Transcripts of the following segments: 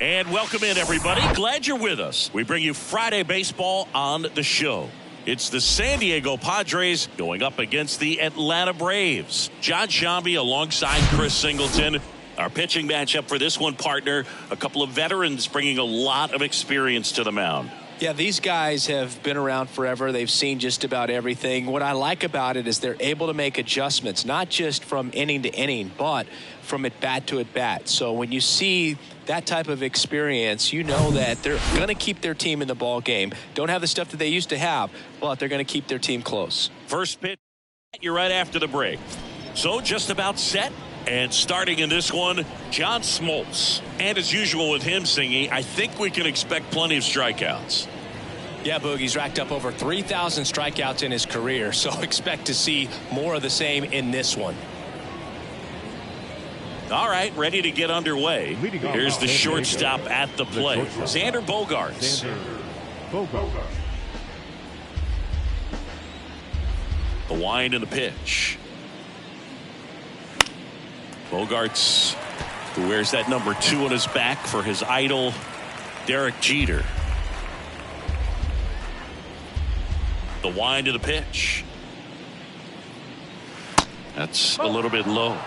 And welcome in, everybody. Glad you're with us. We bring you Friday baseball on the show. It's the San Diego Padres going up against the Atlanta Braves. John Shambi alongside Chris Singleton. Our pitching matchup for this one, partner, a couple of veterans bringing a lot of experience to the mound. Yeah, these guys have been around forever. They've seen just about everything. What I like about it is they're able to make adjustments, not just from inning to inning, but from at bat to at bat. So when you see that type of experience, you know that they're going to keep their team in the ball game. Don't have the stuff that they used to have, but they're going to keep their team close. First pitch, you're right after the break. So just about set. And starting in this one, John Smoltz. And as usual with him singing, I think we can expect plenty of strikeouts. Yeah, Boogie's racked up over 3,000 strikeouts in his career, so expect to see more of the same in this one. All right, ready to get underway. Here's the shortstop at the plate, Xander Bogaerts. The wind and the pitch. Bogaerts, who wears that number 2 on his back for his idol, Derek Jeter. The wind of the pitch. That's a little bit low.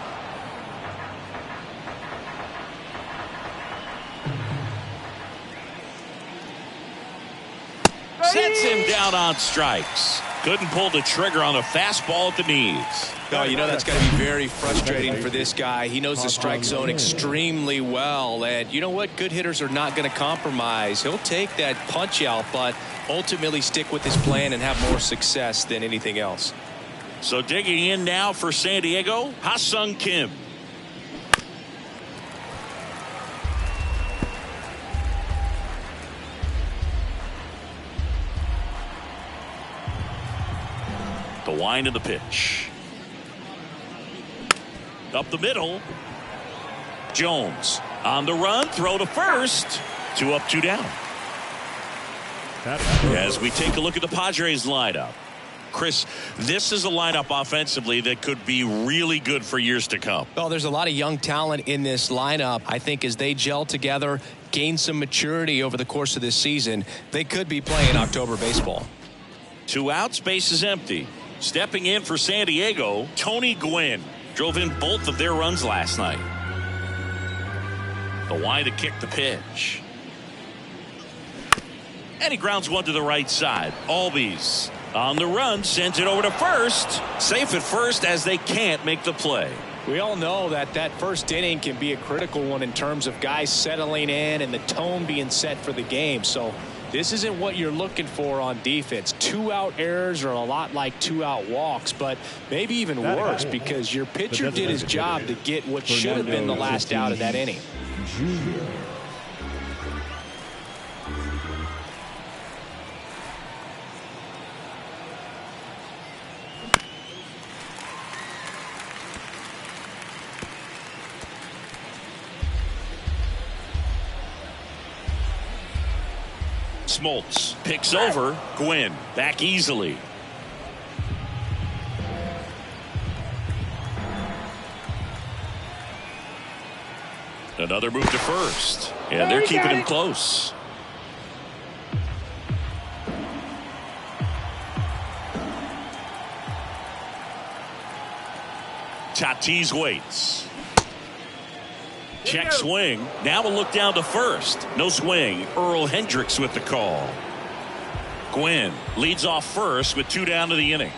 Sets him down on strikes. Couldn't pull the trigger on a fastball at the knees. Oh, you know that's got to be very frustrating for this guy. He knows the strike zone extremely well. And you know what? Good hitters are not going to compromise. He'll take that punch out, but ultimately stick with his plan and have more success than anything else. So digging in now for San Diego, Ha-Sung Kim. The wind of the pitch. Up the middle. Jones on the run, throw to first. 2 up, 2 down. As we take a look at the Padres lineup. Chris, this is a lineup offensively that could be really good for years to come. Well, there's a lot of young talent in this lineup. I think as they gel together, gain some maturity over the course of this season, they could be playing October baseball. 2 outs, base is empty. Stepping in for San Diego, Tony Gwynn. Drove in both of their runs last night. The wind to kick the pitch. And he grounds one to the right side. Albies on the run, sends it over to first. Safe at first as they can't make the play. We all know that that first inning can be a critical one in terms of guys settling in and the tone being set for the game. So this isn't what you're looking for on defense. 2-out errors are a lot like 2-out walks, but maybe even worse because your pitcher did his job to get what should have been the last out of that inning. Smoltz picks over Gwynn. Back easily. Another move to first. And they're keeping him close. Tatis waits. Check swing. Now a look down to first. No swing. Earl Hendricks with the call. Gwynn leads off first with 2 down to the inning.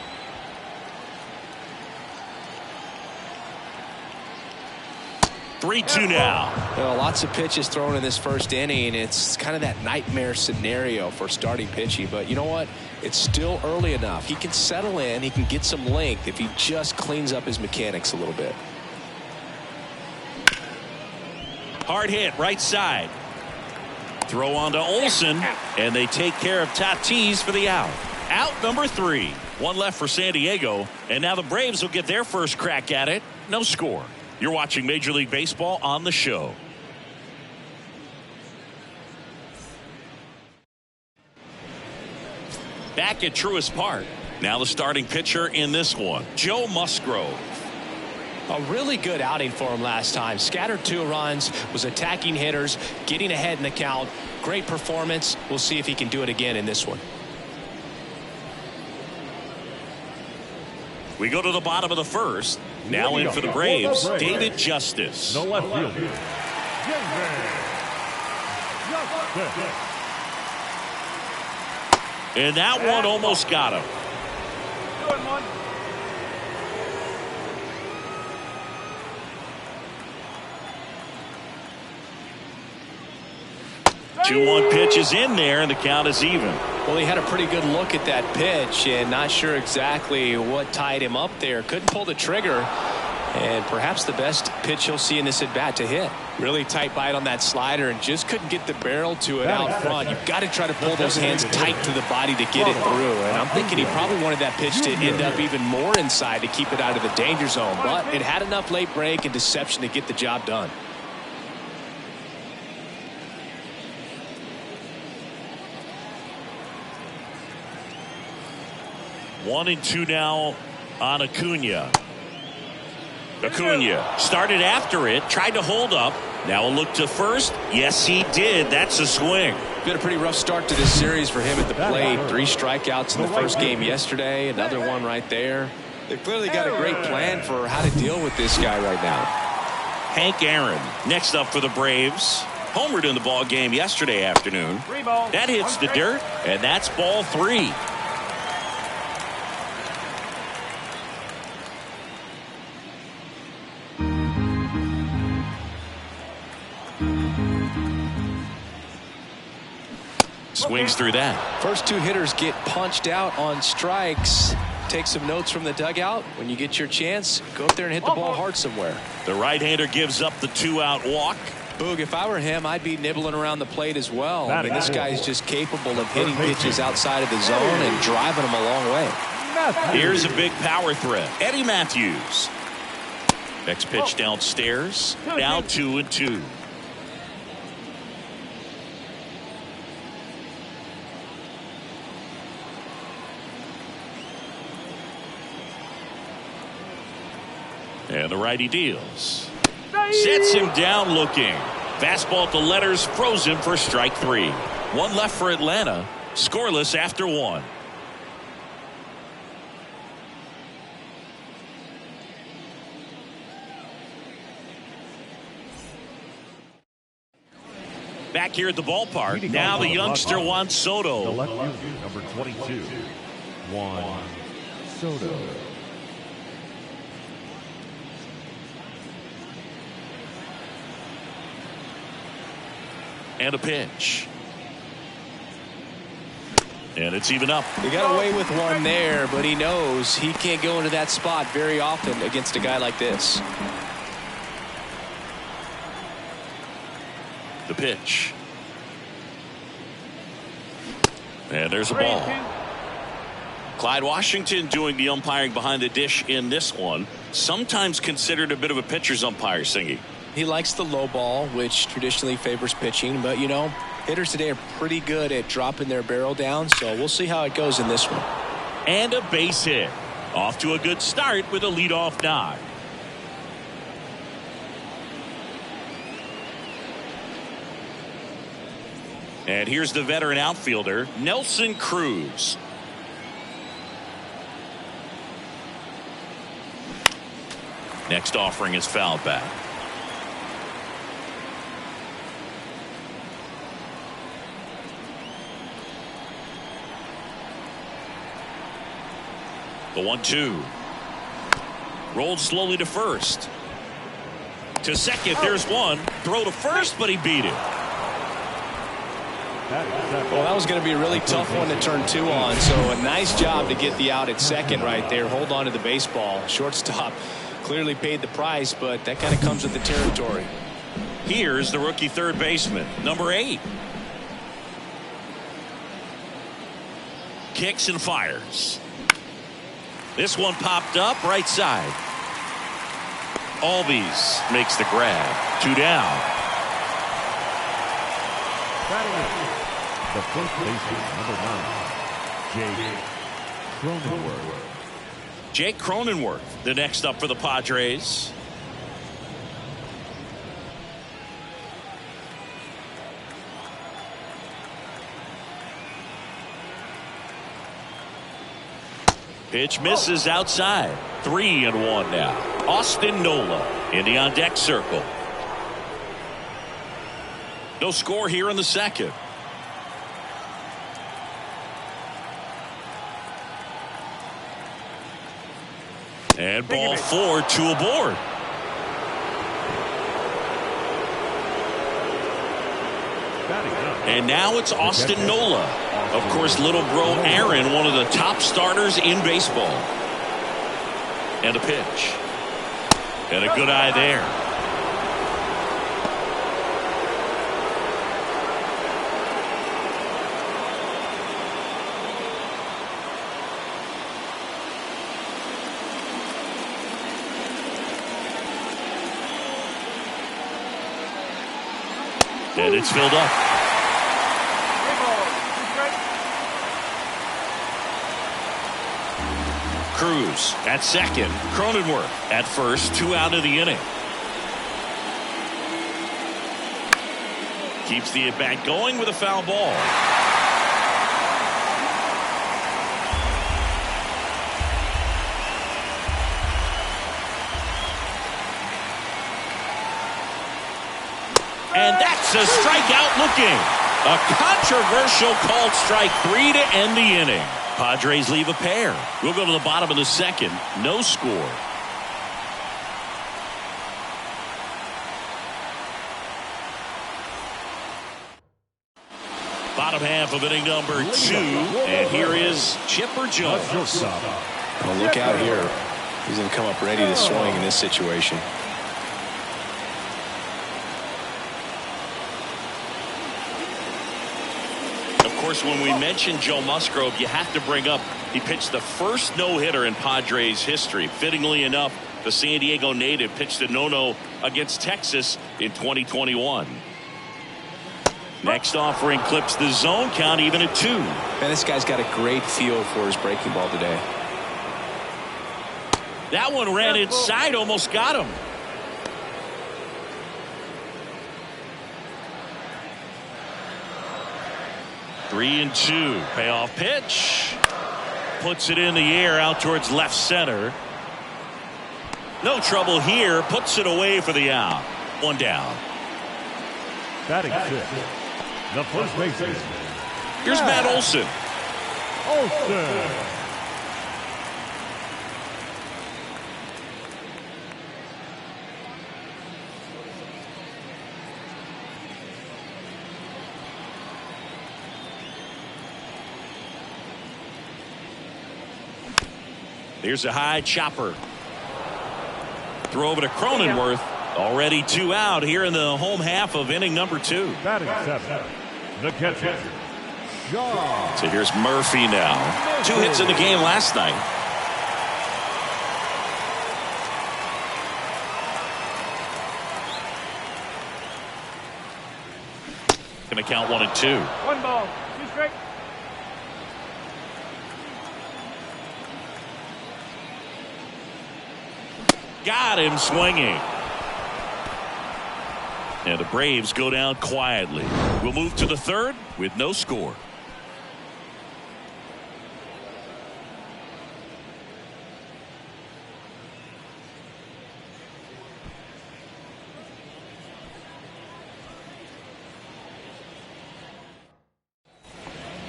Three-two now. Well, lots of pitches thrown in this first inning. It's kind of that nightmare scenario for starting pitching. But you know what? It's still early enough. He can settle in. He can get some length if he just cleans up his mechanics a little bit. Hard hit right side. Throw on to Olsen, and they take care of Tatis for the out. Out number 3. 1 left for San Diego, and now the Braves will get their first crack at it. No score. You're watching Major League Baseball on the show. Back at Truist Park. Now the starting pitcher in this one, Joe Musgrove. A really good outing for him last time. Scattered 2 runs, was attacking hitters, getting ahead in the count. Great performance. We'll see if he can do it again in this one. We go to the bottom of the first. Now in for the Braves, David Justice. The left fielder, And that one almost got him. 2-1 pitch is in there, and the count is even. Well, he had a pretty good look at that pitch, and not sure exactly what tied him up there. Couldn't pull the trigger, and perhaps the best pitch he'll see in this at-bat to hit. Really tight bite on that slider, and just couldn't get the barrel to it out front. You've got to try to pull those hands tight to the body to get it through, and I'm thinking he probably wanted that pitch to end up even more inside to keep it out of the danger zone, but it had enough late break and deception to get the job done. One and two now on Acuna. Acuna started after it, tried to hold up. Now a look to first. Yes, he did. That's a swing. Been a pretty rough start to this series for him at the plate. 3 strikeouts in the first game yesterday. Another one right there. They've clearly got a great plan for how to deal with this guy right now. Hank Aaron next up for the Braves. Homered in the ball game yesterday afternoon. That hits the dirt, and that's ball 3. Swings through that. First 2 hitters get punched out on strikes. Take some notes from the dugout. When you get your chance, go up there and hit the ball hard somewhere. The right-hander gives up the 2-out walk. Boog, if I were him, I'd be nibbling around the plate as well. I mean, this guy is just capable of hitting pitches outside of the zone and driving them a long way. Here's a big power threat. Eddie Matthews. Next pitch downstairs. Now 2-2. And the righty deals. Sets him down looking. Fastball at the letters, frozen for strike 3. 1 left for Atlanta. Scoreless after 1. Back here at the ballpark. Now the youngster Juan the Soto. left fielder, number 22, Juan Soto. And a pitch. And it's even up. He got away with one there, but he knows he can't go into that spot very often against a guy like this. The pitch. And there's a ball. Clyde Washington doing the umpiring behind the dish in this one. Sometimes considered a bit of a pitcher's umpire, Singy. He likes the low ball, which traditionally favors pitching, but you know, hitters today are pretty good at dropping their barrel down, so we'll see how it goes in this one. And a base hit. Off to a good start with a leadoff knock. And here's the veteran outfielder, Nelson Cruz. Next offering is fouled back. The 1-2. Rolled slowly to first. To second, there's one. Throw to first, but he beat it. Well, that was going to be a really tough one to turn 2 on, so a nice job to get the out at second right there. Hold on to the baseball. Shortstop clearly paid the price, but that kind of comes with the territory. Here's the rookie third baseman, number 8. Kicks and fires. This one popped up right side. Albies makes the grab. 2 down. The first baseman, number 9, Jake Cronenworth. Jake Cronenworth, the next up for the Padres. Pitch misses outside. 3-1 now. Austin Nola in the on deck circle. No score here in the second. And ball 4, 2 aboard. And now it's Austin Nola. Of course, little bro Aaron, one of the top starters in baseball. And a pitch. And a good eye there. And it's filled up. Cruz at second. Cronenworth at first. 2 out of the inning. Keeps the at-bat going with a foul ball. And that's a strikeout looking. A controversial called strike 3 to end the inning. Padres leave a pair. We'll go to the bottom of the second. No score. Bottom half of inning number 2. And here is Chipper Jones. Well, look out here. He's going to come up ready to swing in this situation. Of course, when we mention Joe Musgrove, you have to bring up he pitched the first no-hitter in Padres history. Fittingly enough, the San Diego native pitched a no-no against Texas in 2021. Next offering clips the zone count even at 2. Man, this guy's got a great feel for his breaking ball today. That one ran inside, almost got him. Three and 2. Payoff pitch. Puts it in the air out towards left center. No trouble here. Puts it away for the out. 1 down. Batting 6. The first baseman. Here's Matt Olson. Here's a high chopper. Throw over to Cronenworth. Already 2 out here in the home half of inning number 2. Batting 7. The catcher. So here's Murphy now. 2 hits in the game last night. Going to count 1 and 2. 1 ball, 2 strike. Got him swinging. And the Braves go down quietly. We'll move to the third with no score.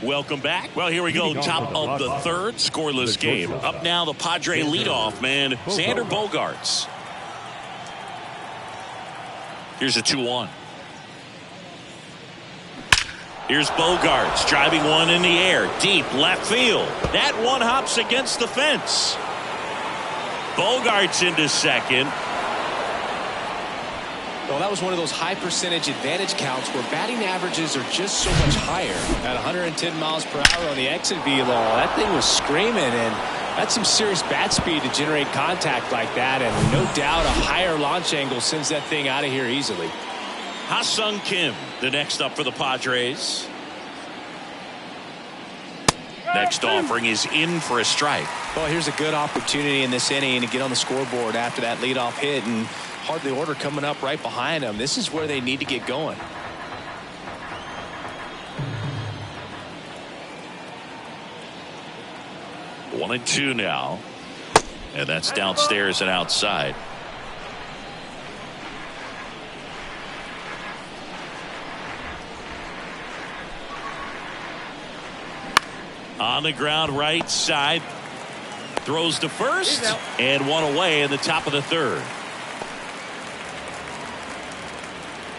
Welcome back. Well, here we go. Top of the third, scoreless game. Up now, the Padre leadoff man, Xander Bogaerts. Here's a 2-1. Here's Bogaerts driving one in the air, deep left field. That one hops against the fence. Bogaerts into second. Well, that was one of those high percentage advantage counts where batting averages are just so much higher. At 110 miles per hour on the exit velo, that thing was screaming, and that's some serious bat speed to generate contact like that, and no doubt a higher launch angle sends that thing out of here easily. Ha-Sung Kim, the next up for the Padres. Next offering is in for a strike. Well, here's a good opportunity in this inning to get on the scoreboard after that leadoff hit, and hardly order coming up right behind them. This is where they need to get going. One and two now. And that's downstairs and outside. On the ground right side. Throws to first. And one away in the top of the third.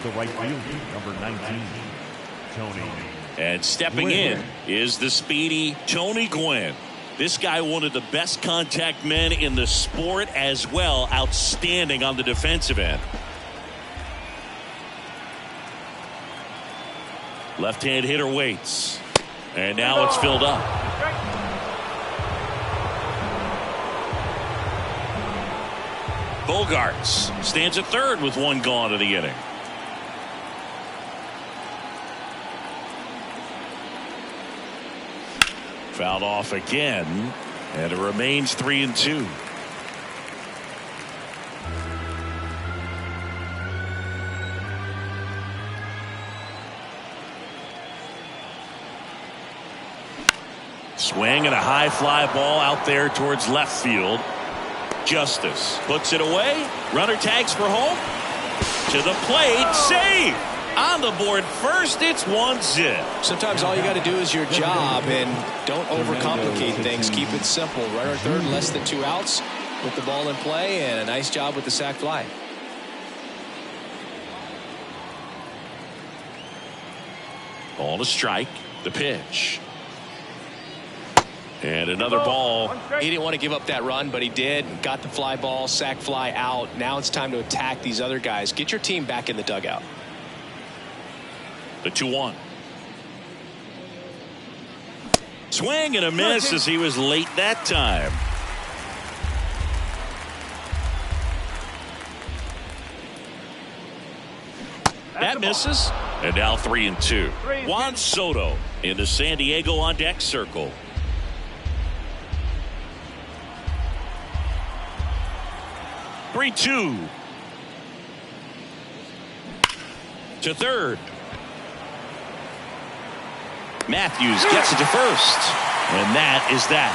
The right field, number 19, Tony. And stepping in is the speedy Tony Gwynn. This guy, one of the best contact men in the sport as well. Outstanding on the defensive end. Left-hand hitter waits. And now it's filled up. Bogarts stands at third with one gone of the inning. Fouled off again, and it remains 3-2. Swing and a high fly ball out there towards left field. Justice puts it away. Runner tags for home. To the plate. Save. On the board first, it's 1-0. Sometimes all you got to do is your job and don't overcomplicate things. Keep it simple. Runner third, less than 2 outs. Put the ball in play, and a nice job with the sac fly. Ball to strike. The pitch. And another ball. He didn't want to give up that run, but he did. Got the fly ball, sac fly out. Now it's time to attack these other guys. Get your team back in the dugout. The 2-1. Swing and a miss as he was late that time. That misses. And now 3-2. Juan Soto in the San Diego on deck circle. Three-two. To third. Matthews gets it to first. And that is that.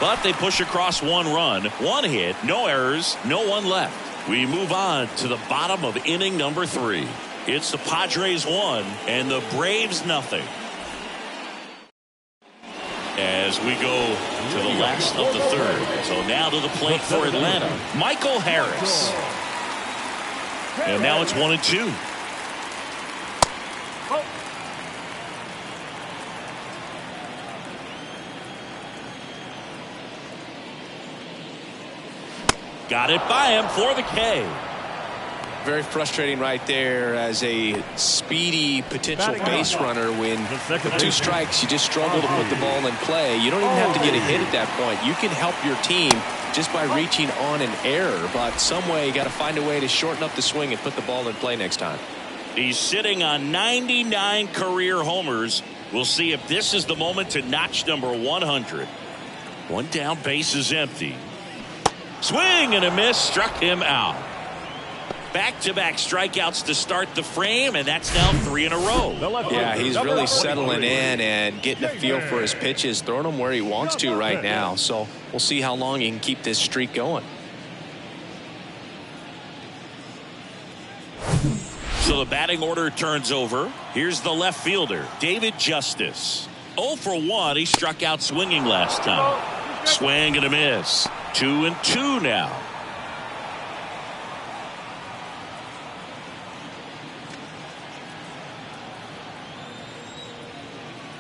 But they push across 1 run, 1 hit, no errors, no one left. We move on to the bottom of inning number 3. It's the Padres 1 and the Braves nothing. As we go to the last of the third. So now to the plate for Atlanta, Michael Harris. And now it's 1-2. Got it by him for the K. Very frustrating right there as a speedy potential base runner. When with 2 strikes, you just struggle to put the ball in play. You don't even have to get a hit at that point. You can help your team just by reaching on an error, but some way you got to find a way to shorten up the swing and put the ball in play next time. He's sitting on 99 career homers. We'll see if this is the moment to notch number 100. 1 down, base is empty. Swing and a miss, struck him out. Back-to-back strikeouts to start the frame, and that's now 3 in a row. Yeah, he's really settling in and getting a feel for his pitches, throwing them where he wants to right now. So we'll see how long he can keep this streak going. So the batting order turns over. Here's the left fielder, David Justice. 0 for 1. He struck out swinging last time. Swing and a miss. 2-2 now.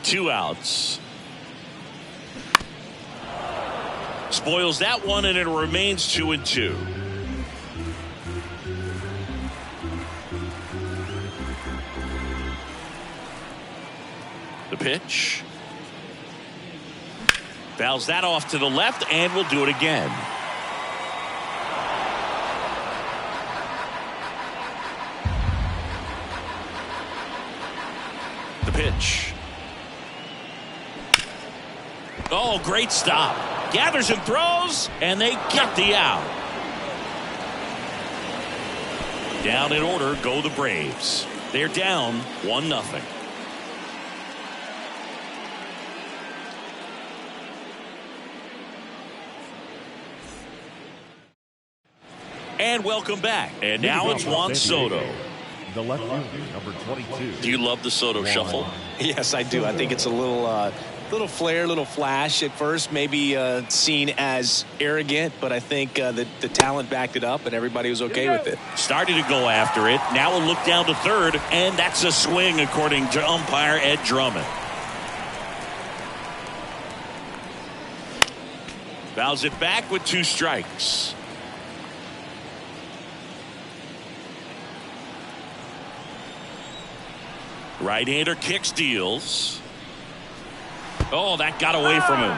Two outs. Spoils that one, and it remains 2-2. The pitch. Fouls that off to the left, and we'll do it again. The pitch. Oh, great stop. Gathers and throws, and they get the out. Down in order go the Braves. They're down 1-0. And welcome back. And now it's Juan Soto. The left fielder, number 22. Do you love the Soto shuffle? Yes, I do. I think it's a little flair, little flash at first, maybe seen as arrogant, but I think the talent backed it up and everybody was okay with it. Started to go after it. Now a look down to third, and that's a swing according to umpire Ed Drummond. Fouls it back with 2 strikes. Right-hander kicks, deals. Oh, that got away from him.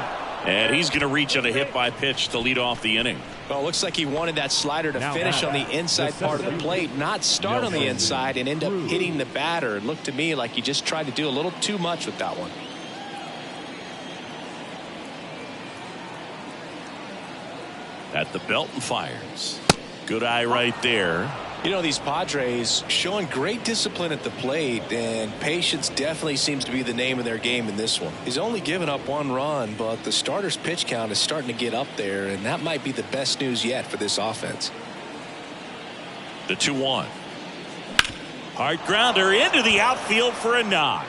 And he's going to reach on a hit-by-pitch to lead off the inning. Well, it looks like he wanted that slider to finish on the inside part of the plate, not start on the inside and end up hitting the batter. It looked to me like he just tried to do a little too much with that one. At the belt and fires. Good eye right there. You know, these Padres showing great discipline at the plate, and patience definitely seems to be the name of their game in this one. He's only given up 1 run, but the starter's pitch count is starting to get up there, and that might be the best news yet for this offense. The 2-1. Hard grounder into the outfield for a knock.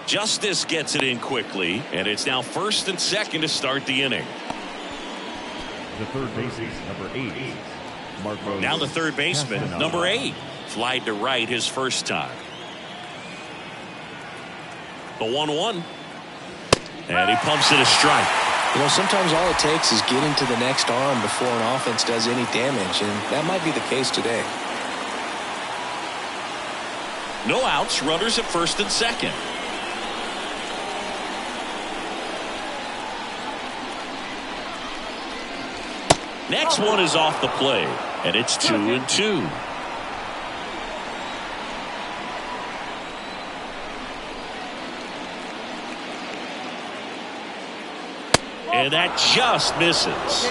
Justice gets it in quickly, and it's now first and second to start the inning. The third baseman, number 8. Now the third baseman, number 8. Flied to right his first time. The 1-1. And he pumps it a strike. You know, sometimes all it takes is getting to the next arm before an offense does any damage, and that might be the case today. No outs, runners at first and second. Next one is off the plate, and it's 2-2. And that just misses.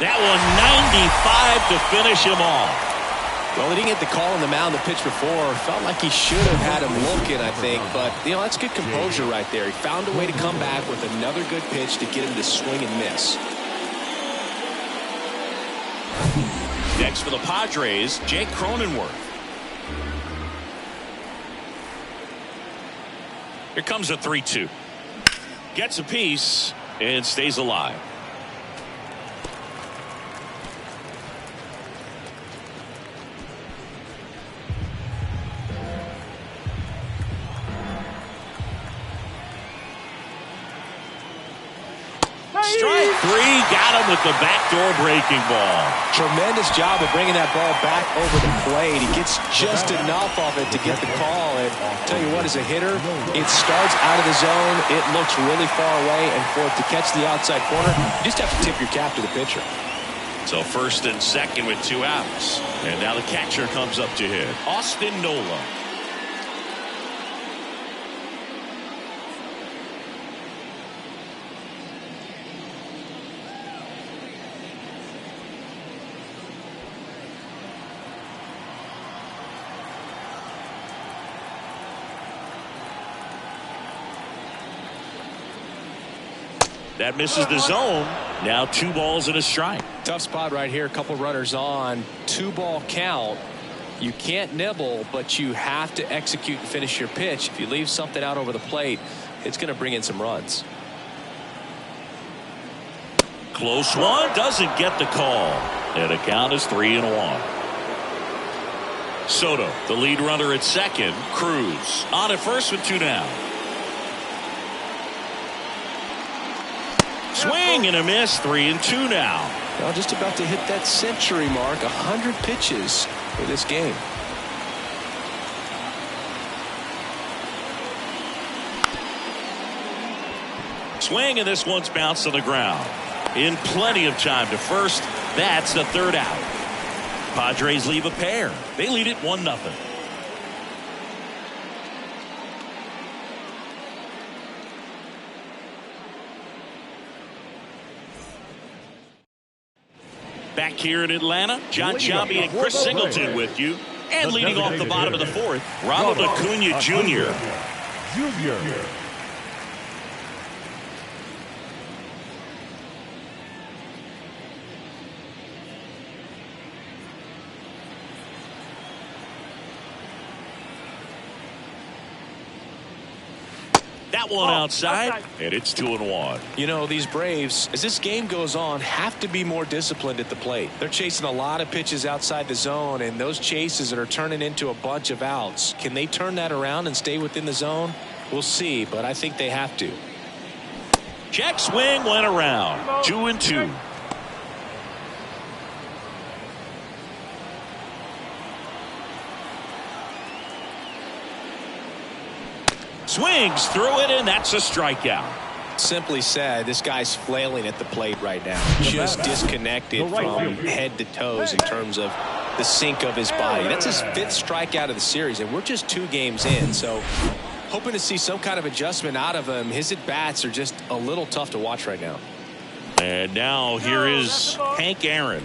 That one 95 to finish him off. Well, he didn't get the call on the mound the pitch before. Felt like he should have had him looking, I think. But, you know, that's good composure right there. He found a way to come back with another good pitch to get him to swing and miss. Next for the Padres, Jake Cronenworth. Here comes a 3-2. Gets a piece and stays alive. Strike 3, got him with the backdoor breaking ball. Tremendous job of bringing that ball back over the plate. He gets just enough of it to get the call. And tell you what, as a hitter, it starts out of the zone. It looks really far away, and for it to catch the outside corner, you just have to tip your cap to the pitcher. So first and second with 2 outs. And now the catcher comes up to hit. Austin Nola. That misses the zone. Now 2 balls and a strike. Tough spot right here. A couple runners on. 2-ball count. You can't nibble, but you have to execute and finish your pitch. If you leave something out over the plate, it's going to bring in some runs. Close one. Doesn't get the call. And the count is 3-1. Soto, the lead runner at second. Cruz on at first with 2 down. Swing and a miss, 3-2 now. Well, just about to hit that century mark, 100 pitches for this game. Swing, and this one's bounced on the ground. In plenty of time to first, That's the third out. Padres leave a pair. They lead it 1-0. Back here in Atlanta, John Sciambi and Chris Singleton with you. And leading off the bottom of the fourth, Ronald Acuna Jr. That one outside, and it's 2-1. You know, these Braves, as this game goes on, have to be more disciplined at the plate. They're chasing a lot of pitches outside the zone, and those chases that are turning into a bunch of outs. Can they turn that around and stay within the zone? We'll see, but I think they have to. Check swing went around. 2-2. Swings through it, and that's a strikeout. Simply said, this guy's flailing at the plate right now. Just disconnected from head to toes in terms of the sink of his body. That's his 5th strikeout of the series, and we're just 2 games in. So hoping to see some kind of adjustment out of him. His at-bats are just a little tough to watch right now. And now here is Hank Aaron.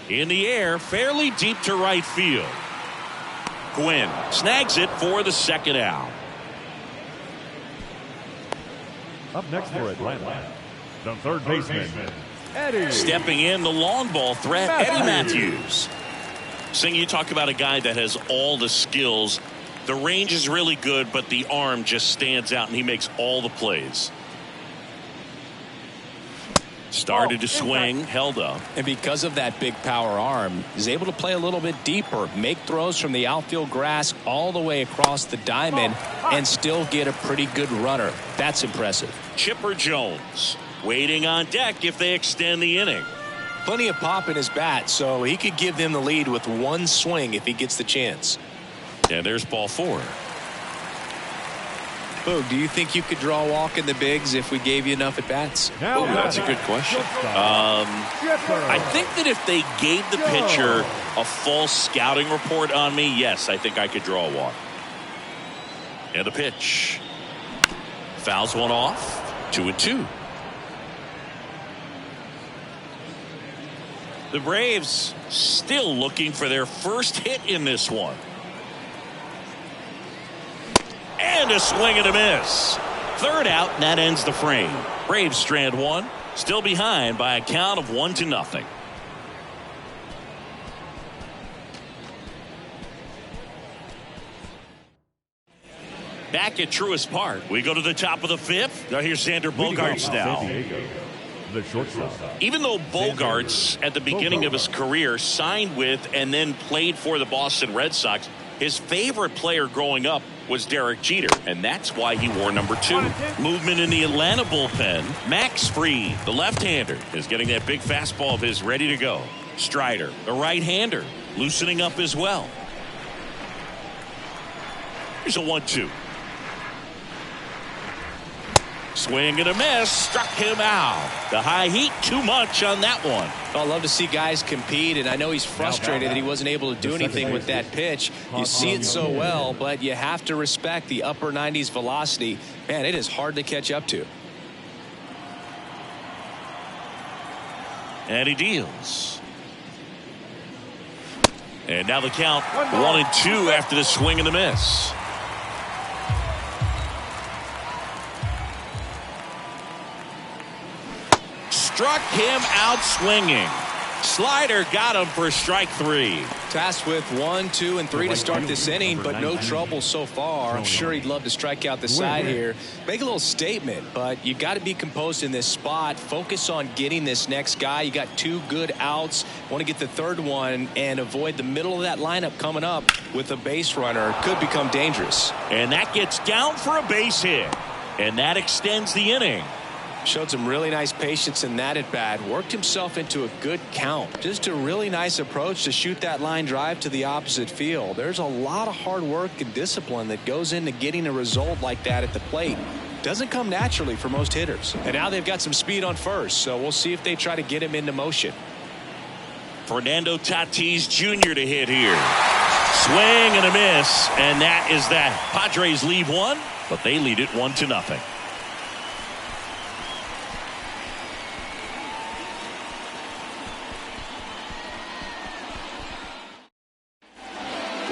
In the air, fairly deep to right field. Gwynn snags it for the second out. Up next for Atlanta, the third baseman, Eddie. Stepping in, the long ball threat, Eddie Matthews. Sing, you talk about a guy that has all the skills. The range is really good, but the arm just stands out, and he makes all the plays. Started to swing, held up. And because of that big power arm, he's able to play a little bit deeper, make throws from the outfield grass all the way across the diamond, and still get a pretty good runner. That's impressive. Chipper Jones waiting on deck if they extend the inning. Plenty of pop in his bat, so he could give them the lead with one swing if he gets the chance. And there's ball 4. Boog, do you think you could draw a walk in the bigs if we gave you enough at bats? Oh, that's a good question. I think that if they gave the pitcher a full scouting report on me, yes, I think I could draw a walk. And the pitch. Fouls one off. 2-2. The Braves still looking for their first hit in this one. And a swing and a miss. Third out, and that ends the frame. Braves strand 1, still behind by a count of 1-0. Back at Truist Park, we go to the top of the 5th. Now here's Xander Bogaerts now. The shortstop. Even though Bogaerts at the beginning of his career signed with and then played for the Boston Red Sox, his favorite player growing up was Derek Jeter, and that's why he wore number 2. Movement in the Atlanta bullpen. Max Fried, the left-hander, is getting that big fastball of his ready to go. Strider, the right-hander, loosening up as well. Here's a 1-2. Swing and a miss, struck him out. The high heat, too much on that one. I love to see guys compete, and I know he's frustrated that he wasn't able to do anything with that pitch. You see it so well, but you have to respect the upper 90s velocity. Man, it is hard to catch up to. And he deals. And now the count 1-2 after the swing and the miss. Struck him out swinging. Slider got him for strike 3. Tasked with 1, 2, and 3 to start this inning, but no trouble so far. I'm sure he'd love to strike out the side here. Make a little statement, but you got to be composed in this spot. Focus on getting this next guy. You got 2 good outs. Want to get the third one and avoid the middle of that lineup coming up with a base runner. Could become dangerous. And that gets down for a base hit. And that extends the inning. Showed some really nice patience in that at bat. Worked himself into a good count. Just a really nice approach to shoot that line drive to the opposite field. There's a lot of hard work and discipline that goes into getting a result like that at the plate. Doesn't come naturally for most hitters. And now they've got some speed on first, so we'll see if they try to get him into motion. Fernando Tatis Jr. to hit here. Swing and a miss, and that is that. Padres lead one, but they lead it 1-0.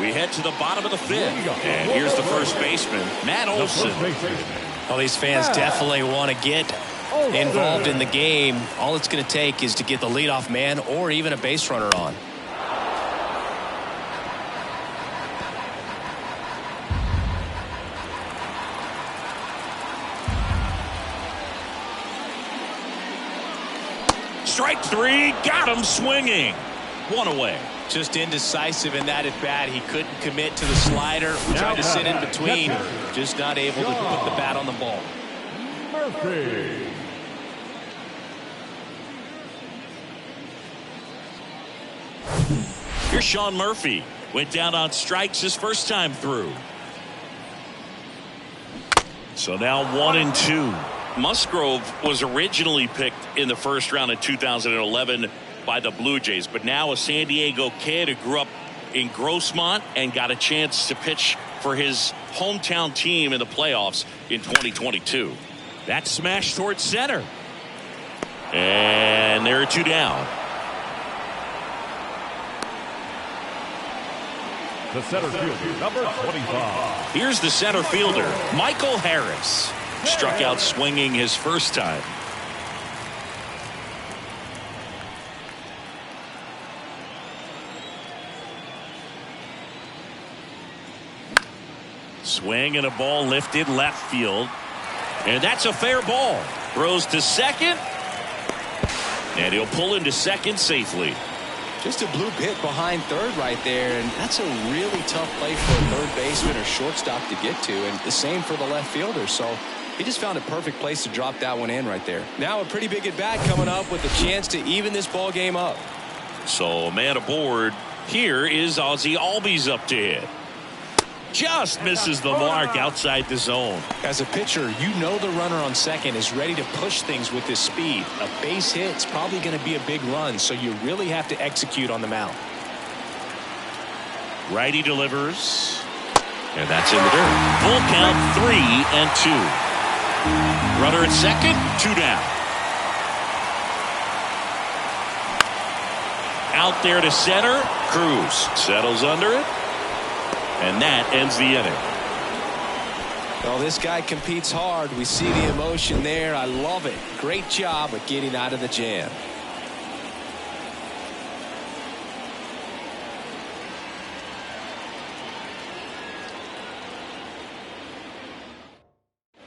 We head to the bottom of the fifth, and here's the first baseman, Matt Olson. Well, these fans definitely want to get involved in the game. All it's going to take is to get the leadoff man or even a base runner on. Strike three, got him swinging. One away. Just indecisive in that at bat. He couldn't commit to the slider. Tried to sit in between. Just not able to put the bat on the ball. Murphy. Here's Sean Murphy. Went down on strikes his first time through. So now 1-2. Musgrove was originally picked in the first round of 2011 by the Blue Jays, but now a San Diego kid who grew up in Grossmont and got a chance to pitch for his hometown team in the playoffs in 2022. That smash towards center. And there are two down. The center fielder, number 25. Here's the center fielder, Michael Harris. Struck out swinging his first time. Swing and a ball lifted left field. And that's a fair ball. Throws to second. And he'll pull into second safely. Just a blue pit behind third right there, and that's a really tough play for a third baseman or shortstop to get to, and the same for the left fielder. So he just found a perfect place to drop that one in right there. Now a pretty big at bat coming up with a chance to even this ball game up. So man aboard. Here is Ozzie Albies up to hit. Just misses the mark outside the zone. As a pitcher, you know the runner on second is ready to push things with his speed. A base hit's probably going to be a big run, so you really have to execute on the mound. Righty delivers. And that's in the dirt. Full count, 3-2. Runner at second, two down. Out there to center. Cruz settles under it. And that ends the inning. Well, this guy competes hard. We see the emotion there. I love it. Great job of getting out of the jam.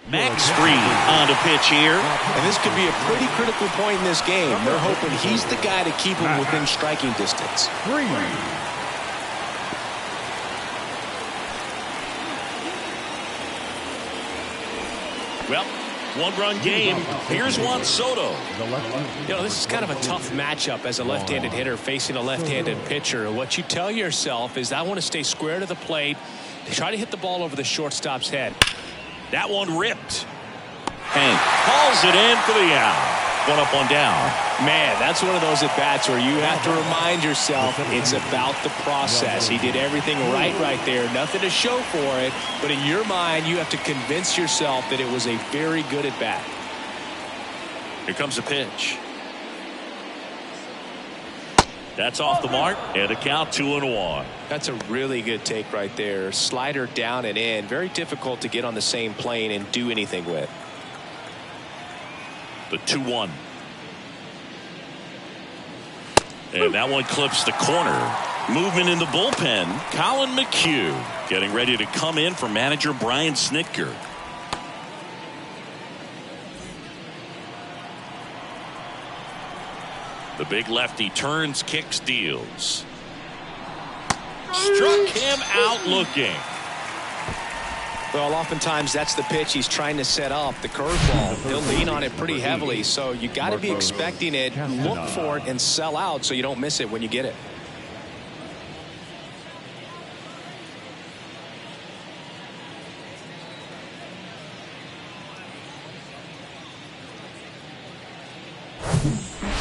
Max Fried on to pitch here. And this could be a pretty critical point in this game. They're hoping he's the guy to keep him within striking distance. Well, one-run game. Here's Juan Soto. You know, this is kind of a tough matchup as a left-handed hitter facing a left-handed pitcher. What you tell yourself is, I want to stay square to the plate, try to hit the ball over the shortstop's head. That one ripped. Hank hauls it in for the out. One up, one down. Man, that's one of those at-bats where you have to remind yourself it's about the process. He did everything right there. Nothing to show for it. But in your mind, you have to convince yourself that it was a very good at-bat. Here comes the pitch. That's off the mark. And a count 2-1. That's a really good take right there. Slider down and in. Very difficult to get on the same plane and do anything with. The 2-1. And that one clips the corner. Movement in the bullpen. Colin McHugh getting ready to come in for manager Brian Snitker. The big lefty turns, kicks, deals. Struck him out looking. Well, oftentimes that's the pitch he's trying to set up, the curveball. He'll lean on it pretty heavily, so you got to be expecting it, look for it, and sell out so you don't miss it when you get it.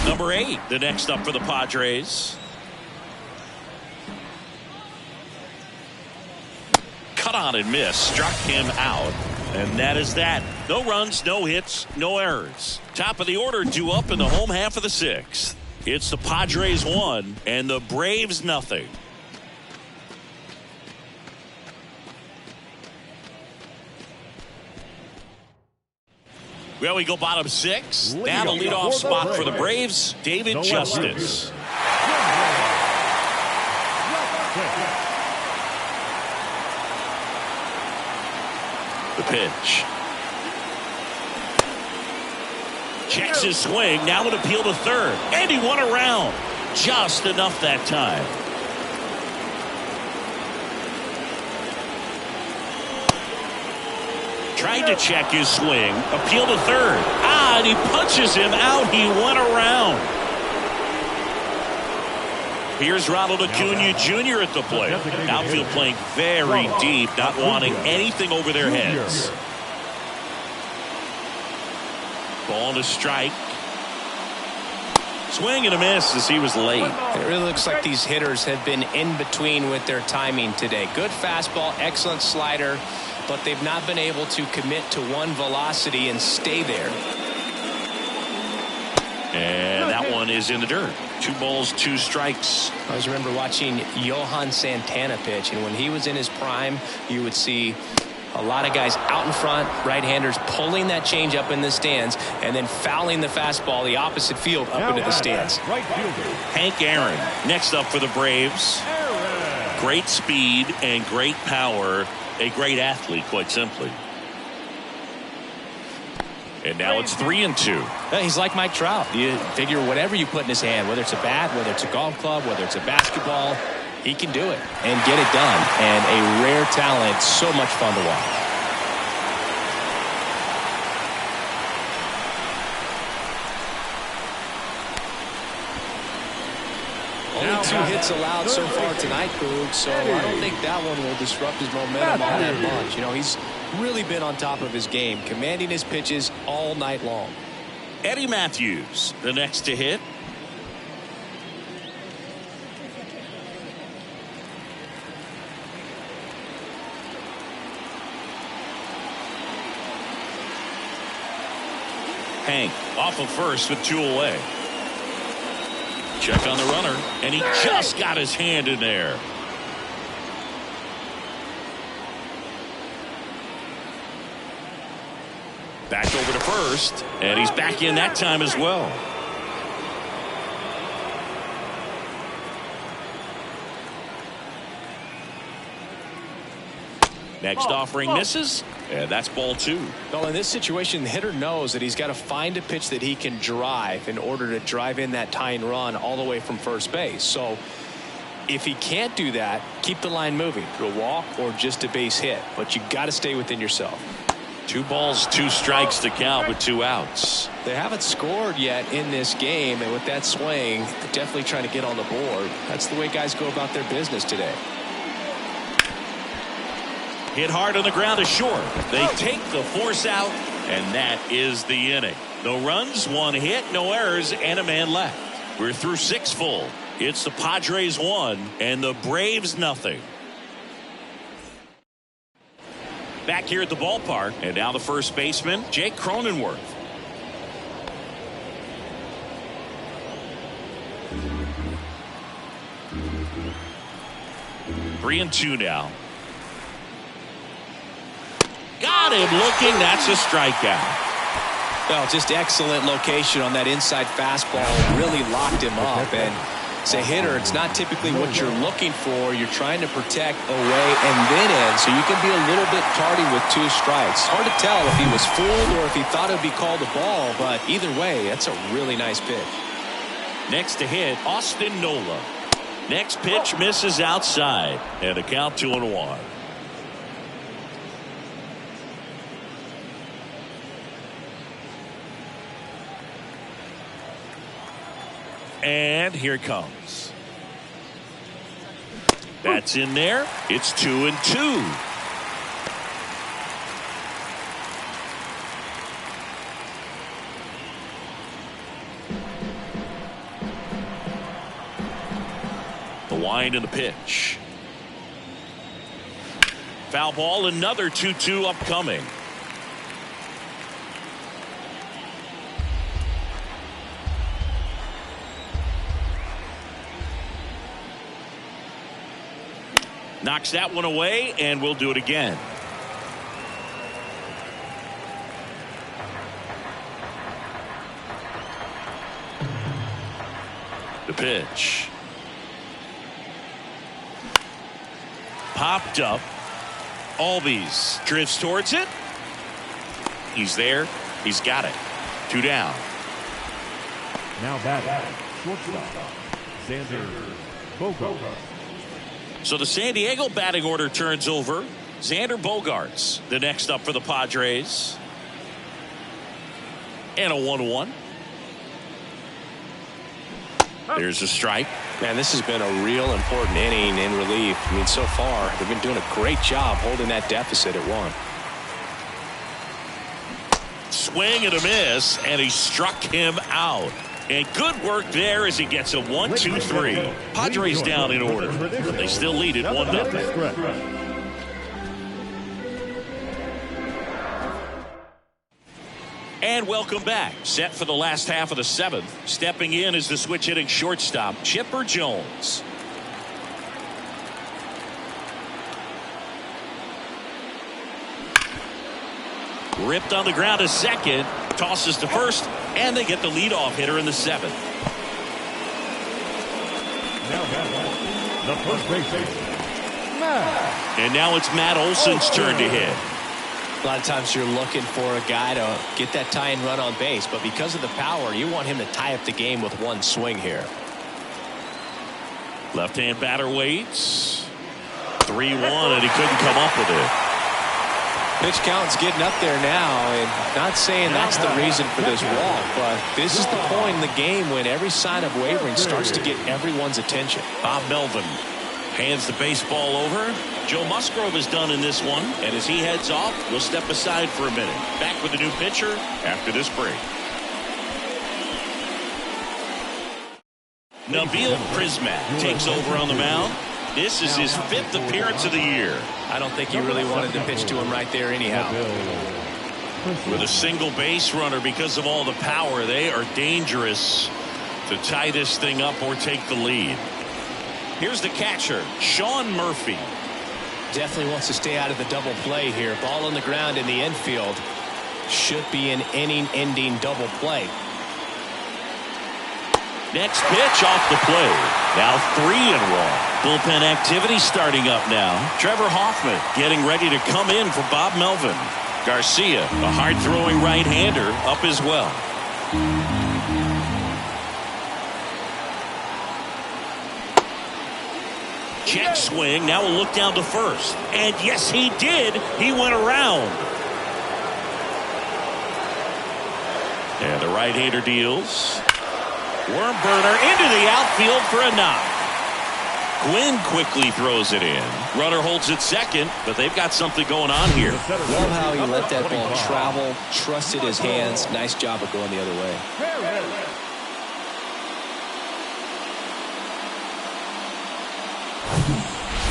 Number 8, the next up for the Padres. Cut on and miss, struck him out, and that is that. No runs, no hits, no errors. Top of the order due up in the home half of the 6th. It's the Padres 1 and the Braves nothing. Well, we go bottom 6. Now the leadoff spot for the Braves, David Justice. The pitch. Checks his swing. Now an appeal to third. And he won around. Just enough that time. Tried to check his swing. Appeal to third. And he punches him out. He went around. Here's Ronald Acuna Jr. at the plate. Outfield playing very deep, not wanting anything over their heads. Ball to strike. Swing and a miss as he was late. It really looks like these hitters have been in between with their timing today. Good fastball, excellent slider, but they've not been able to commit to one velocity and stay there. And that one is in the dirt. 2 balls, 2 strikes. I always remember watching Johan Santana pitch, and when he was in his prime, you would see a lot of guys out in front, right-handers pulling that change up in the stands, and then fouling the fastball the opposite field up into the stands. Hank Aaron, next up for the Braves. Great speed and great power. A great athlete, quite simply. And now it's 3-2. He's like Mike Trout. You figure whatever you put in his hand, whether it's a bat, whether it's a golf club, whether it's a basketball, he can do it and get it done. And a rare talent, so much fun to watch. Only 2 hits allowed so far tonight, Boog, so I don't think that one will disrupt his momentum all that much. You know, he's really been on top of his game, commanding his pitches all night long. Eddie Matthews, the next to hit. Hank off of first with 2 away. Check on the runner, and he just got his hand in there. Back over to first, and he's back in that time as well. Next offering misses, and that's ball 2. Well, in this situation, the hitter knows that he's got to find a pitch that he can drive in order to drive in that tying run all the way from first base. So if he can't do that, keep the line moving through a walk or just a base hit. But you got to stay within yourself. 2 balls, 2 strikes to count with 2 outs. They haven't scored yet in this game, and with that swing, they're definitely trying to get on the board. That's the way guys go about their business today. Hit hard on the ground is short. They take the force out, and that is the inning. No runs, 1 hit, no errors, and a man left. We're through 6 full. It's the Padres 1 and the Braves nothing. Back here at the ballpark, and now the first baseman, Jake Cronenworth. Three and two now. Got him looking. That's a strikeout. Well, just excellent location on that inside fastball. Really locked him up. And as a hitter, it's not typically what you're looking for. You're trying to protect away and then in, so you can be a little bit tardy with 2 strikes. Hard to tell if he was fooled or if he thought it would be called a ball, but either way, that's a really nice pitch. Next to hit, Austin Nola. Next pitch misses outside, and a count 2-1. And here it comes. That's in there. It's 2-2. The wind and the pitch. Foul ball, another 2-2 upcoming. Knocks that one away, and we'll do it again. The pitch. Popped up. Albies drifts towards it. He's there. He's got it. 2 down. Now batting, shortstop, Xander Bogaerts. So the San Diego batting order turns over. Xander Bogaerts, the next up for the Padres. And a 1-1. There's a strike. Man, this has been a real important inning in relief. I mean, so far, they've been doing a great job holding that deficit at 1. Swing and a miss, and he struck him out. And good work there as he gets a 1-2-3. Padres down in order. They still lead it 1-0. And welcome back. Set for the last half of the 7th. Stepping in is the switch hitting shortstop, Chipper Jones. Ripped on the ground to second. Tosses to first. And they get the leadoff hitter in the 7th. Now the first baseman, Matt. And now it's Matt Olson's turn to hit. A lot of times you're looking for a guy to get that tying run on base, but because of the power, you want him to tie up the game with one swing here. Left-hand batter waits. 3-1, and he couldn't come up with it. Pitch count's getting up there now, and not saying that's the reason for this walk, but this is the point in the game when every sign of wavering starts to get everyone's attention. Bob Melvin hands the baseball over. Joe Musgrove is done in this one, and as he heads off, we'll step aside for a minute. Back with a new pitcher after this break. Nabil Prismat takes over on the mound. This is his 5th appearance of the year. I don't think he really wanted to pitch to him right there anyhow. With a single base runner because of all the power, they are dangerous to tie this thing up or take the lead. Here's the catcher, Sean Murphy. Definitely wants to stay out of the double play here. Ball on the ground in the infield. Should be an inning-ending double play. Next pitch off the plate. Now 3-1. Bullpen activity starting up now. Trevor Hoffman getting ready to come in for Bob Melvin. Garcia, a hard-throwing right-hander, up as well. Check swing. Now we'll look down to first. And yes, he did. He went around. And the right-hander deals. Worm burner into the outfield for a knock. Gwynn quickly throws it in. Runner holds it second, but they've got something going on here. Love how he let that ball travel, trusted his hands. Nice job of going the other way.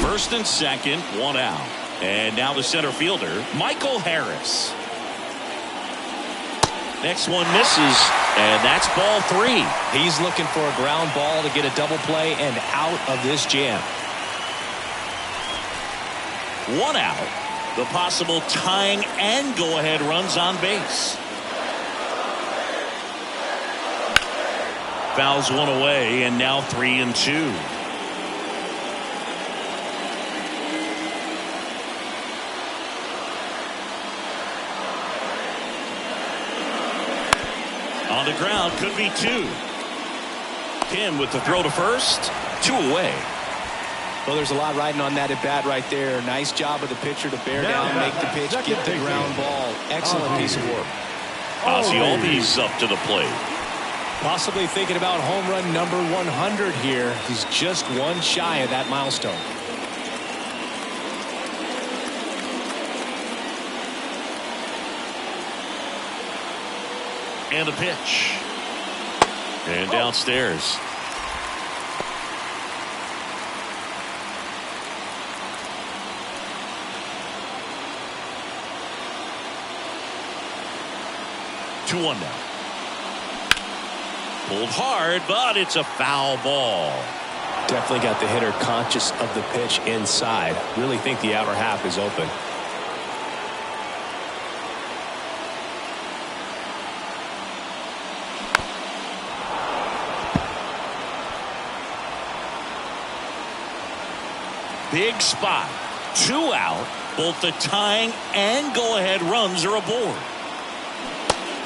First and second, 1 out. And now the center fielder, Michael Harris. Next one misses, and that's ball 3. He's looking for a ground ball to get a double play and out of this jam. 1 out. The possible tying and go-ahead runs on base. Fouls one away, and now 3-2. On the ground, could be 2. Kim with the throw to first. 2 away. Well, there's a lot riding on that at bat right there. Nice job of the pitcher to bear down, make the pitch, get the ground ball. Excellent piece of work. Ozzy Albies up to the plate. Possibly thinking about home run number 100 here. He's just one shy of that milestone. And a pitch. And downstairs. Two one now. Pulled hard, but it's a foul ball. Definitely got the hitter conscious of the pitch inside. Really think the outer half is open. Big spot. 2 out. Both the tying and go-ahead runs are aboard.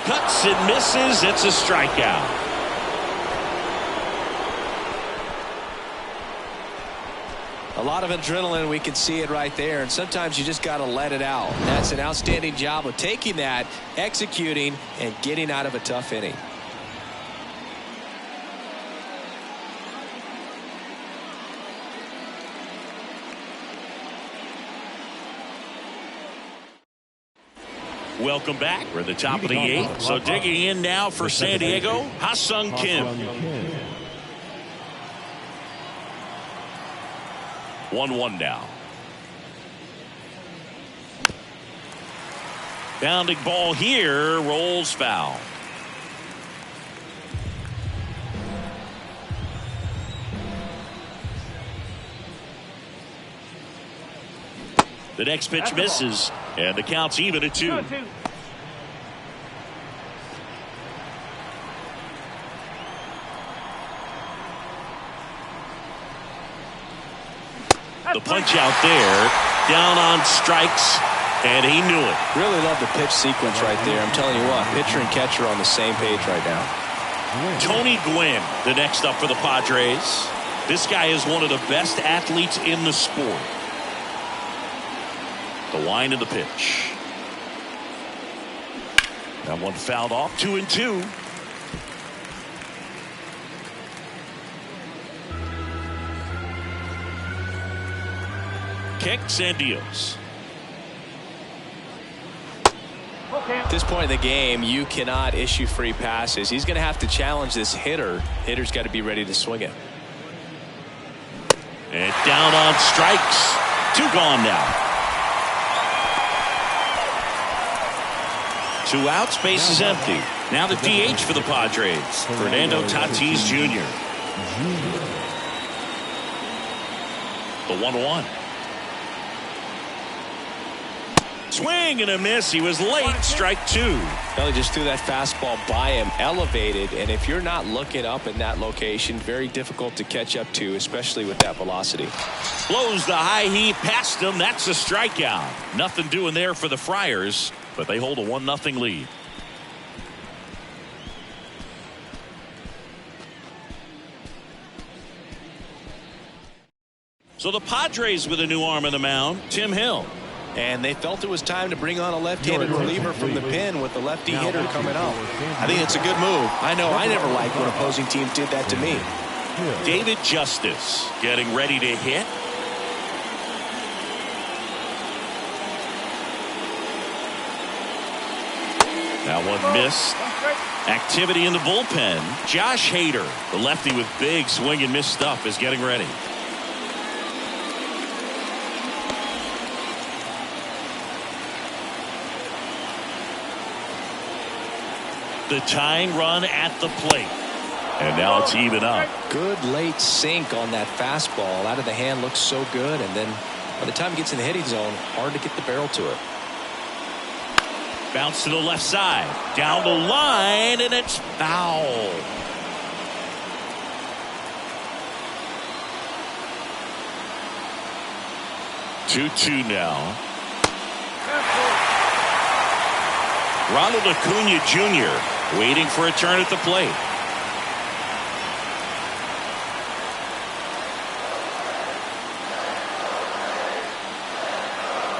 Cuts and misses. It's a strikeout. A lot of adrenaline, we can see it right there, and sometimes you just got to let it out. That's an outstanding job of taking that, executing, and getting out of a tough inning. Welcome back. We're at the top of the 8th. So digging in now for San Diego, Ha-Sung Kim. 1-1 now. Bounding ball here, rolls foul. The next pitch misses, and the count's even at 2. The punch out there, down on strikes, and he knew it. Really love the pitch sequence right there. I'm telling you what, pitcher and catcher on the same page right now. Tony Gwynn, the next up for the Padres. This guy is one of the best athletes in the sport. The line of the pitch. That one fouled off. 2-2. Kicks and deals. At this point in the game, you cannot issue free passes. He's going to have to challenge this hitter. Hitter's got to be ready to swing it. And down on strikes. 2 gone now. 2 outs, base is empty. Now the DH for the Padres, Fernando Tatis Jr. The 1-1. Swing and a miss. He was late. Strike 2. Well, he just threw that fastball by him, elevated, and if you're not looking up in that location, very difficult to catch up to, especially with that velocity. Blows the high heat past him. That's a strikeout. Nothing doing there for the Friars, but they hold a 1-0 lead. So the Padres with a new arm in the mound, Tim Hill. And they felt it was time to bring on a left-handed reliever from the pen with the lefty hitter coming out. I think it's a good move. I know I never liked when opposing teams did that to me. David Justice getting ready to hit. That one missed. Activity in the bullpen. Josh Hader, the lefty with big swing and miss stuff, is getting ready. The tying run at the plate. And now it's even up. Good late sink on that fastball. Out of the hand looks so good. And then by the time it gets in the hitting zone, hard to get the barrel to it. Bounce to the left side. Down the line, and it's foul. Two now. Ronald Acuna Jr. waiting for a turn at the plate.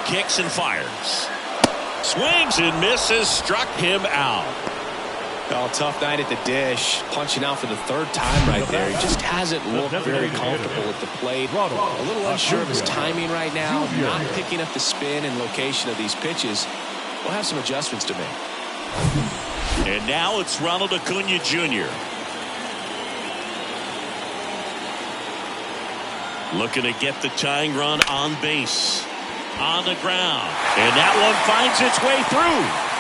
Kicks and fires. Swings and misses, struck him out. Oh, tough night at the dish. Punching out for the third time right there. He just hasn't looked very comfortable at the plate. A little unsure of his timing right now. Not picking up the spin and location of these pitches. We'll have some adjustments to make. And now it's Ronald Acuna Jr. Looking to get the tying run on base. On the ground. And that one finds its way through.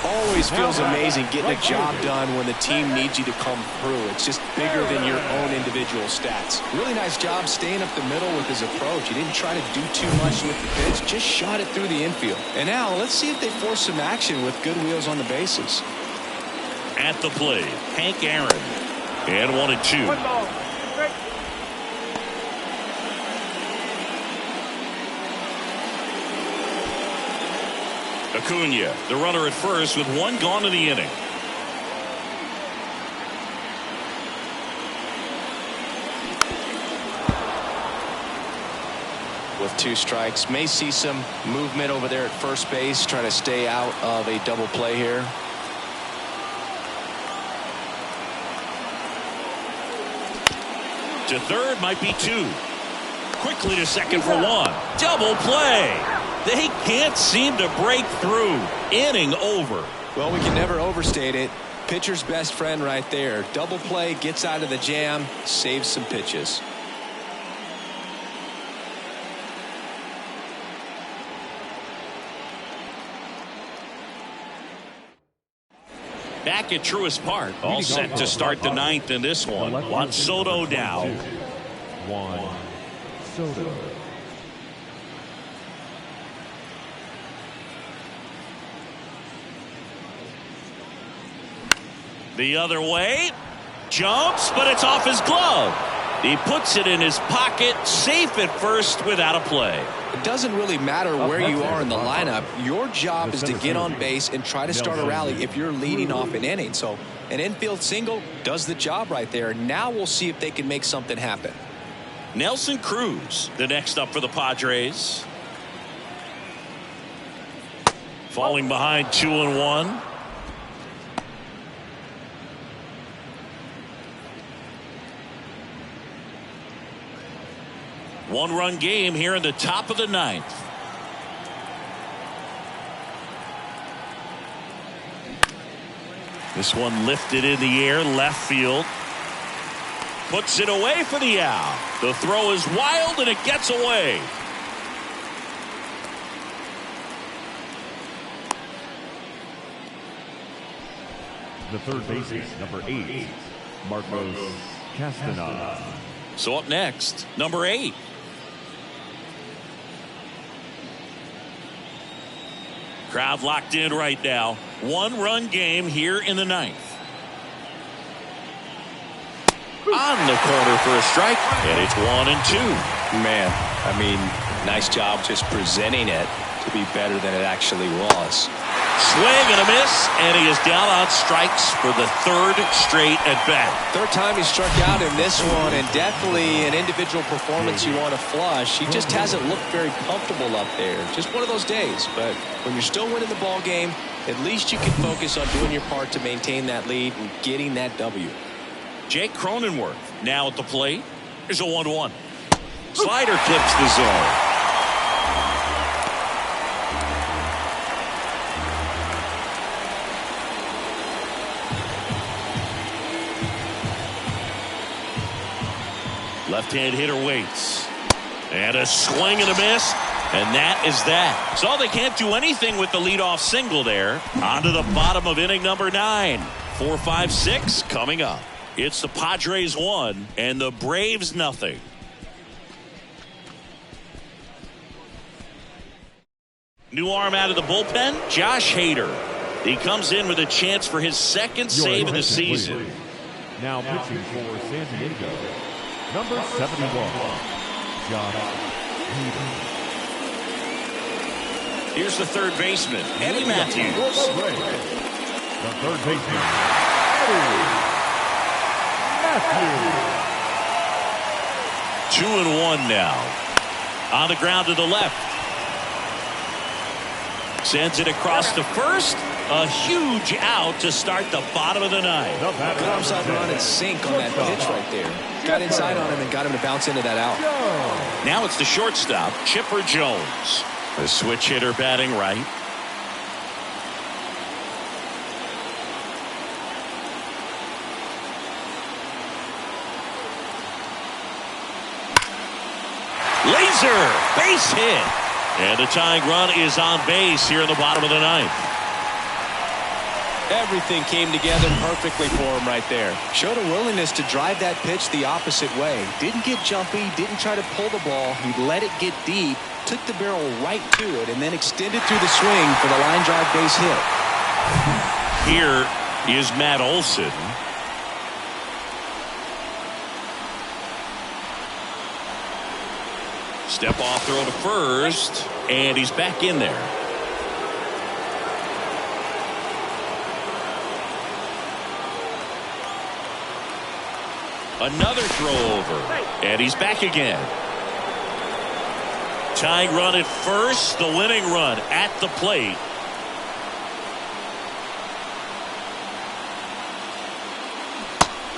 Always feels amazing getting a job done when the team needs you to come through. It's just bigger than your own individual stats. Really nice job staying up the middle with his approach. He didn't try to do too much with the pitch, just shot it through the infield. And now let's see if they force some action with good wheels on the bases. At the plate, Hank Aaron. And 1-2. Acuna, the runner at first with one gone in the inning. With 2 strikes, may see some movement over there at first base, try to stay out of a double play here. To third might be 2. Quickly to second for 1. Double play. They can't seem to break through. Inning over. Well, we can never overstate it. Pitcher's best friend right there. Double play, gets out of the jam, saves some pitches. Back at Truist Park. All set to start the 9th in this one. Juan Soto now. Juan Soto. The other way. Jumps, but it's off his glove. He puts it in his pocket, safe at first without a play. It doesn't really matter where you are in the lineup. Your job is to get on base and try to start a rally if you're leading off an inning. So an infield single does the job right there. Now we'll see if they can make something happen. Nelson Cruz, the next up for the Padres. Falling behind 2-1. One-run game here in the top of the 9th. This one lifted in the air, left field. Puts it away for the out. The throw is wild and it gets away. The third baseman, number 8, Marcos Castañeda. So up next, number 8. Crowd locked in right now. One-run game here in the 9th. On the corner for a strike, and it's 1-2. Man, I mean, nice job just presenting it to be better than it actually was. Swing and a miss, and he is down on strikes for the 3rd straight at bat. 3rd time he struck out in this one, and definitely an individual performance you want to flush. He just hasn't looked very comfortable up there. Just one of those days. But when you're still winning the ball game, at least you can focus on doing your part to maintain that lead and getting that W. Jake Cronenworth now at the plate. Here's a 1-1. Slider clips the zone. Left-hand hitter waits. And a swing and a miss. And that is that. So they can't do anything with the leadoff single there. On to the bottom of inning number 9. 4, 5, 6 coming up. It's the Padres 1 and the Braves nothing. New arm out of the bullpen, Josh Hader. He comes in with a chance for his 2nd save of the season. Now pitching for San Diego, number 71, Josh Hader. Here's the 3rd baseman, Eddie Matthews. The 3rd baseman, Eddie Matthews. 2-1 now. On the ground to the left. Sends it across to first. A huge out to start the bottom of the ninth. Good upside run and sink on that pitch right there. Got inside on him and got him to bounce into that out. Now it's the shortstop, Chipper Jones. The switch hitter batting right. Laser base hit. And the tying run is on base here in the bottom of the ninth. Everything came together perfectly for him right there. Showed a willingness to drive that pitch the opposite way. Didn't get jumpy, didn't try to pull the ball. He let it get deep, took the barrel right to it, and then extended through the swing for the line drive base hit. Here is Matt Olson. Step off throw to first, and he's back in there. Another throw over, and he's back again. Tying run at first, the winning run at the plate.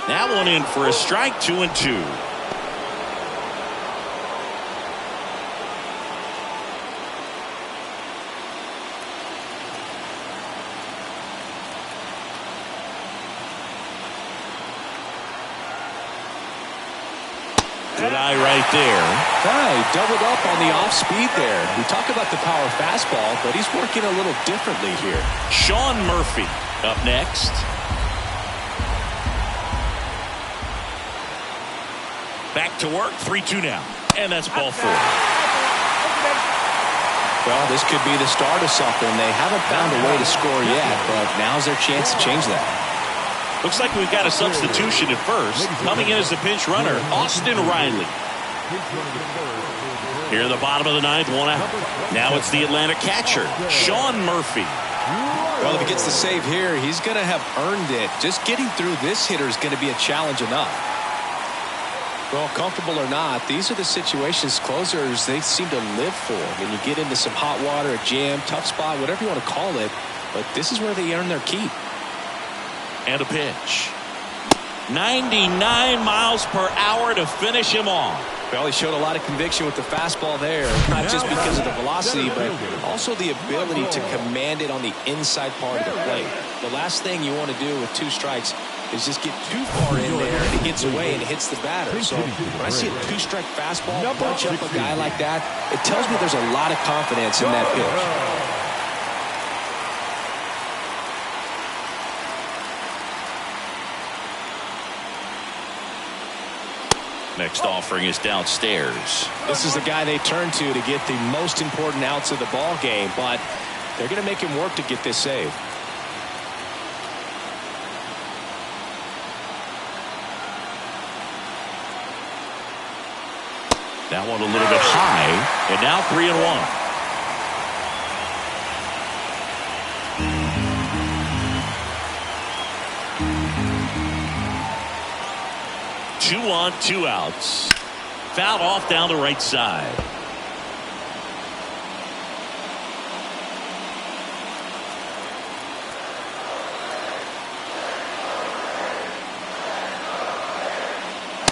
That one in for a strike, 2-2. Good eye right there. Right, doubled up on the off speed there. We talk about the power fastball, but he's working a little differently here. Sean Murphy up next. Back to work, 3-2 now. And that's ball four. Well, this could be the start of something. They haven't found a way to score yet, but now's their chance to change that. Looks like we've got a substitution at first. Coming in as the pinch runner, Austin Riley. Here at the bottom of the ninth, one out. Now it's the Atlanta catcher, Sean Murphy. Well, if he gets the save here, he's going to have earned it. Just getting through this hitter is going to be a challenge enough. Well, comfortable or not, these are the situations closers they seem to live for. When you get into some hot water, a jam, tough spot, whatever you want to call it, but this is where they earn their keep. And a pitch. 99 miles per hour to finish him off. Well, he showed a lot of conviction with the fastball there, not just because of the velocity, but also the ability to command it on the inside part of the plate. The last thing you want to do with two strikes is just get too far in there and it gets away and it hits the batter. So when I see a two-strike fastball punch up a guy like that, it tells me there's a lot of confidence in that pitch. Next offering is downstairs. This is the guy they turn to get the most important outs of the ball game, but they're going to make him work to get this save. That one a little bit high, and now 3-1. 2 on, 2 outs. Fouled off down the right side.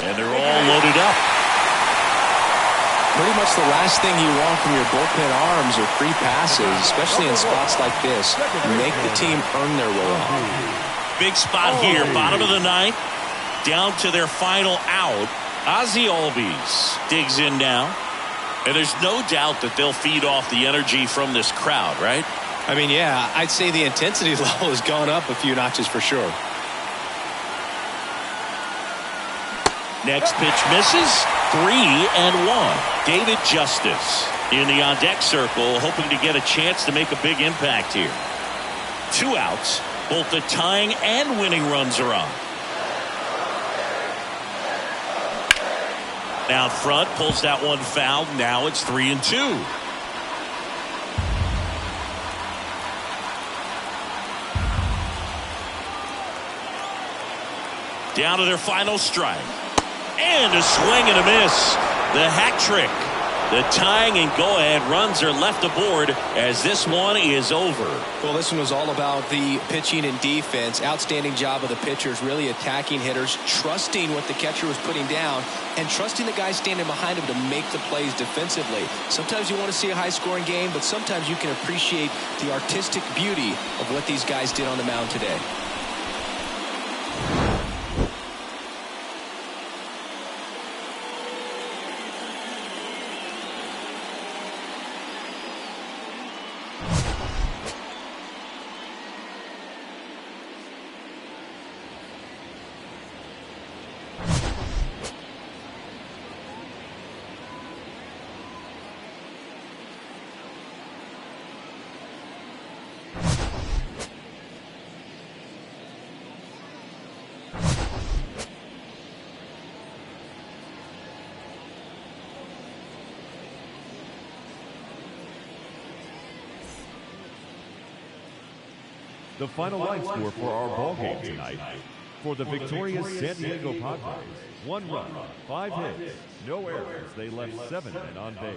And they're all loaded up. Pretty much the last thing you want from your bullpen arms are free passes, especially in spots like this. Make the team earn their way off. Big spot here, bottom of the ninth. Down to their final out. Ozzie Albies digs in now. And there's no doubt that they'll feed off the energy from this crowd, right? I mean, yeah, I'd say the intensity level has gone up a few notches for sure. Next pitch misses. 3-1. David Justice in the on-deck circle, hoping to get a chance to make a big impact here. 2 outs. Both the tying and winning runs are on. Out front, pulls that one foul. Now it's 3-2. Down to their final strike. And a swing and a miss. The hat trick. The tying and go-ahead runs are left aboard as this one is over. Well, this one was all about the pitching and defense. Outstanding job of the pitchers, really attacking hitters, trusting what the catcher was putting down, and trusting the guys standing behind him to make the plays defensively. Sometimes you want to see a high-scoring game, but sometimes you can appreciate the artistic beauty of what these guys did on the mound today. The final line score for our ball game tonight. For the victorious San Diego Padres, 1 run, 5 hits, no errors. They left 7 men on base.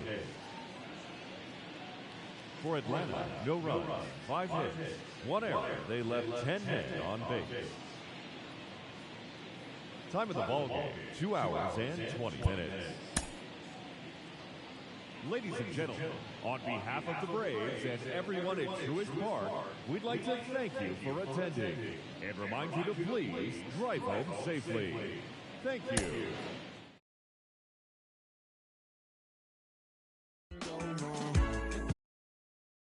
For Atlanta, no runs, 5 hits, 1 error. They left 10 men on base. Time of the ball game, 2 hours and 20 minutes. Ladies and gentlemen, on behalf of the Braves and everyone at Truist Park, we'd like to thank you for attending and remind you to please drive home safely. Thank you.